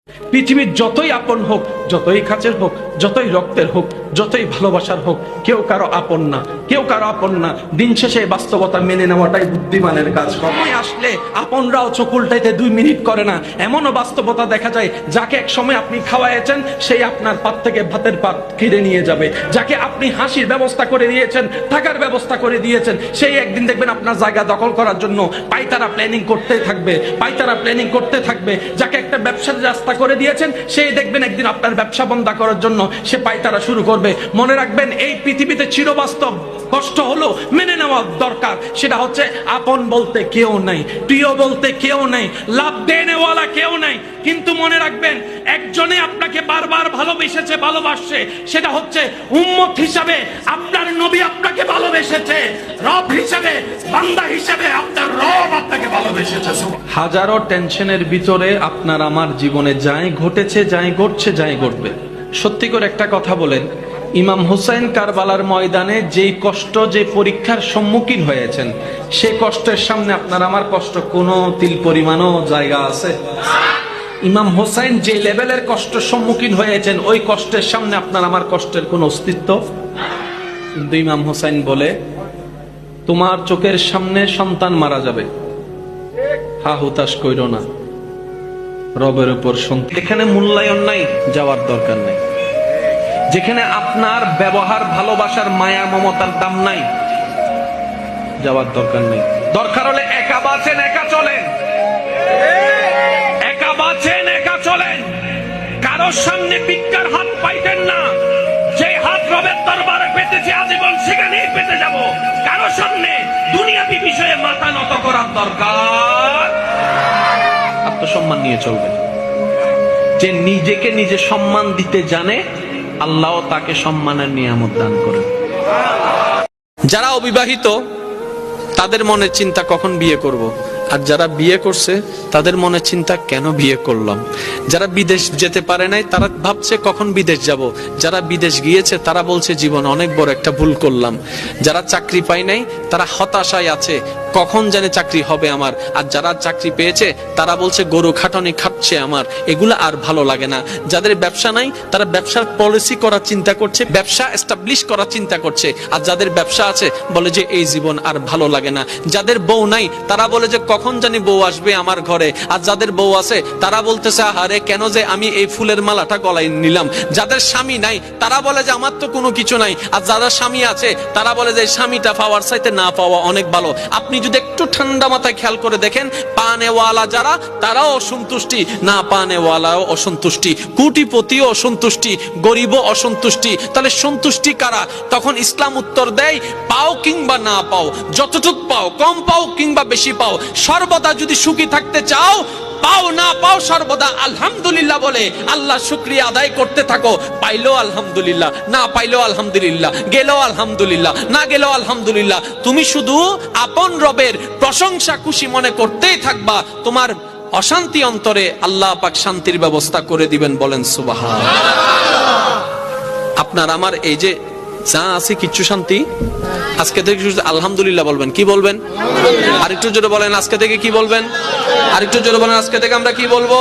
পৃথিবীর যতই আপন হোক, যতই কাছের হোক, যতই রক্তের হোক, যতই ভালোবাসার হোক, কেউ কারো আপন না, কেউ কারো আপন না। দিন শেষে বাস্তবতা মেনে নেওয়াটাই বুদ্ধিমানের কাজ। সময় আসলে আপনরাও চোখ উল্টাইতে 2 মিনিট করে না। এমনও বাস্তবতা দেখা যায়, যাকে এক সময় আপনি খাওয়াইছেন সেই আপনার পাত থেকে ভাতের পাত কেড়ে নিয়ে যাবে। যাকে আপনি হাসির ব্যবস্থা করে দিয়েছেন, থাকার ব্যবস্থা করে দিয়েছেন, সেই একদিন দেখবেন আপনার জায়গা দখল করার জন্য পাইতারা প্ল্যানিং করতে থাকবে, পাইতারা প্ল্যানিং করতে থাকবে। যাকে একটা ব্যবসার রাস্তা করে দিয়েছেন, সেই দেখবেন একদিন আপনার ব্যবসা বন্ধ করার জন্য সে পাইতারা শুরু করবে। মনে রাখবেন, এই পৃথিবীতে চিরবাস্তব কষ্ট হলো মেনে নেওয়া দরকার। সেটা হচ্ছে আপন বলতে কেউ নাই, প্রিয় বলতে কেউ নাই, লাভ দেনেওয়ালা কেউ নাই। কিন্তু মনে রাখবেন, একজনে আপনাকে বারবার ভালোবেসেছে, ভালোবাসছে, সেটা হচ্ছে উম্মত হিসাবে আপনার নবী আপনাকে ভালোবেসেছে, রব হিসাবে, বান্দা হিসাবে আপনার রব আপনাকে ভালোবেসেছে। হাজারো টেনশনের ভিতরে আপনার আমার জীবনে যাই ঘটেছে, যাই ঘটছে, যাই ঘটবে, সত্যি করে একটা কথা বলেন, ইমাম হুসাইন কারবালার ময়দানে যেই কষ্ট, যে পরীক্ষার সম্মুখীন হয়েছেন, সেই কষ্টের সামনে আপনার আমার কষ্ট কোনো তিল পরিমাণও জায়গা আছে? ইমাম হোসাইন যে লেভেলের কষ্টের সম্মুখীন হয়েছেন, ওই কষ্টের সামনে আপনার আমার কষ্টের কোন অস্তিত্ব? কিন্তু ইমাম হোসাইন বলে, তোমার চোখের সামনে সন্তান মারা যাবে, হা হুতাশ কইরো না, রবের উপর সন্তান। এখানে মূল্যায়ন নাই, যাওয়ার দরকার নাই। যেখানে আপনার ব্যবহার, ভালোবাসার, মায়া, মমতার দাম নাই, যাওয়ার দরকার নেই। দরকার হলে একা বাঁচেন, একা চলেন, একা বাঁচেন, একা চলেন। কারোর সামনে ভিক্ষার হাত পাইতেন না, যে হাত রবের দরবারে পেতেছে আজীবন সেখানেই পেতে যাব। কারোর সামনে দুনিয়াবী বিষয়ে মাথা নত করার দরকার। আত্মসম্মান নিয়ে চলবে। যে নিজেকে নিজে সম্মান দিতে জানে, আল্লাহ তাকে সম্মানের নিয়ামত দান করে। যারা অবিবাহিত, তাদের মনে চিন্তা কখন বিয়ে করব। আর যারা বিয়ে করছে, তাদের মনে চিন্তা কেন বিয়ে করলাম। যারা বিদেশ যেতে পারে নাই, তারা ভাবছে কখন বিদেশ যাব। যারা বিদেশ গিয়েছে, তারা বলছে জীবন অনেক বড় একটা ভুল করলাম। যারা চাকরি পায় নাই, তারা হতাশায় আছে, কখন জানে চাকরি হবে আমার। আর যারা চাকরি পেয়েছে, তারা বলছে গরু খাটনি খাচ্ছে আমার, এগুলো আর ভালো লাগে না। যাদের ব্যবসা নাই, তারা ব্যবসার পলিসি করার চিন্তা করছে, ব্যবসা এস্টাবলিশ করার চিন্তা করছে। আর যাদের ব্যবসা আছে, বলে যে এই জীবন আর ভালো লাগে না। যাদের বউ নাই, তারা বলে যে কখন জানি বউ আসবে আমার ঘরে। আর যাদের বউ আছে, তারা বলতেছে আহারে কেন যে আমি এই ফুলের মালাটা গলায় নিলাম। যাদের স্বামী নাই, তারা বলে যে আমার তো কোনো কিছু নাই। আর যাদের স্বামী আছে, তারা বলে যে স্বামীটা পাওয়ার চাইতে না পাওয়া অনেক ভালো। আপনি যদি একটু ঠান্ডা মাথায় খেয়াল করে দেখেন, পানেওয়ালা যারা, তারাও অসন্তুষ্টি, না পানেওয়ালাও অসন্তুষ্টি, কোটিপতিও অসন্তুষ্টি, গরিবও অসন্তুষ্টি। তাহলে সন্তুষ্টি কারা? তখন ইসলাম উত্তর দেয়, পাও কিংবা না পাও, যতটুক পাও, কম পাও কিংবা বেশি পাও, সর্বদা যদি সুখী থাকতে চাও, পাও না পাও সর্বদা আলহামদুলিল্লাহ বলে আল্লাহ শুকরিয়া আদায় করতে থাকো। পাইলো আলহামদুলিল্লাহ, না পাইলো আলহামদুলিল্লাহ, গেল আলহামদুলিল্লাহ, না গেল আলহামদুলিল্লাহ। তুমি শুধু আপন রবের প্রশংসা খুশি মনে করতেই থাকবা। তোমার অশান্তি অন্তরে আল্লাহ পাক শান্তির ব্যবস্থা করে দিবেন। বলেন সুবহানাল্লাহ। আপনার আমার এই যে যা আছে কিচ্ছু শান্তি, আজকে থেকে আলহামদুলিল্লাহ বলবেন। কি বলবেন? আরেকটু জোরে বলেন, আজকে থেকে কি বলবেন? আরেকটু জোরে বলেন, আজকে থেকে আমরা কি বলবো?